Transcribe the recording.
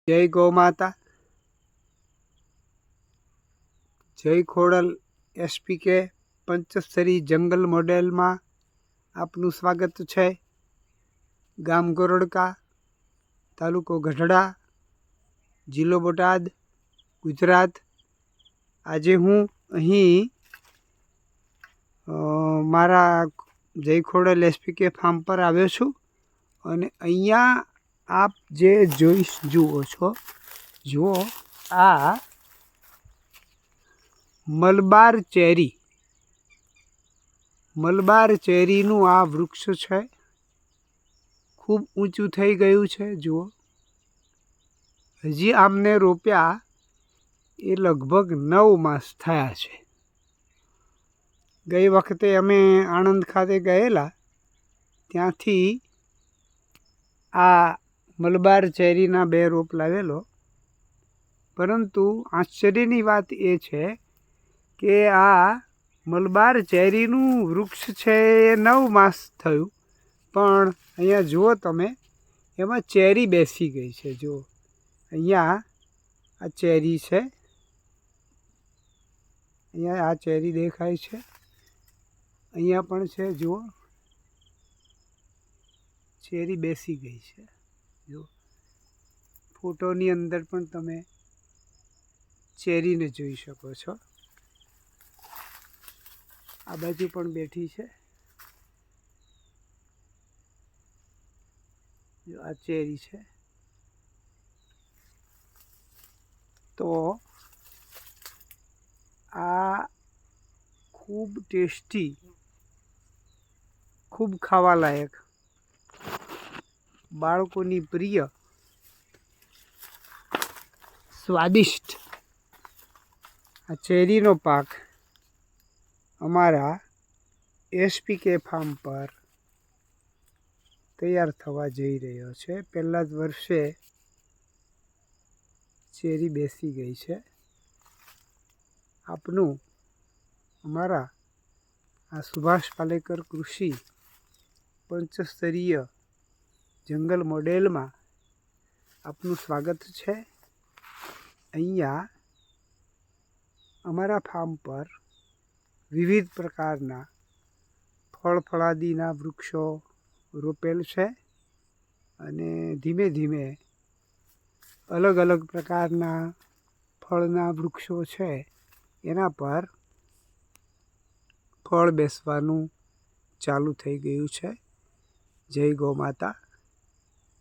जय गौ माता। जय खोडल एसपीके पंचस्तरी जंगल मॉडल में आपनु स्वागत है। गाम गोरड़का, तालुको गढ़ड़ा, जिल्लो बोटाद, गुजरात। आज हूँ अहीं मारा जय खोडल एसपीके फार्म पर आव्यो छुं अने अहींया आप जे जोई जुओ छो, जुओ आ मलबार चेरीनु आ वृक्ष छे। खूब ऊंचू थई गयुं छे। जुओ हजी आमने रोप्या ए लगभग 9 मास थया छे। गई वखते अमे आणंद खाते गयेला त्यांथी आ मलबार चेरीना 2 रोप लावेलो। परंतु आश्चर्यनी वात ए छे के आ मलबार चेरीनु वृक्ष छे 9 मास थयुं, पण अहींया जुओ तमे एमां चेरी बेसी गई छे। जुओ अहींया आ चेरी छे, अहींया आ चेरी देखाय छे, अहींया पण छे। जुओ चेरी बेसी गई छे। जो फोटोनी अंदर पण तमे चेरी ने जोई शको छो। आ बाजू पण बेठी छे। जो आ चेरी छे तो आ खूब टेस्टी, खूब खावा लायक, बाळकोनी प्रिय, स्वादिष्ट आ चेरीनो पाक अमारा एसपीके फार्म पर तैयार थवा जई रह्यो छे। पहला ज वर्षे चेरी बेसी गई छे। आपनु अमारा आ सुभाष पालेकर कृषि पंचस्तरीय जंगल मॉडल में आपनु स्वागत है। अहींया अमारा फार्म पर विविध प्रकारना फल फलादीना वृक्षो रोपेल है अने धीमे धीमे अलग अलग प्रकारना फलना वृक्षो है एना पर फल बेसवानुं चालू थई गयुं छे। जय गौ माता।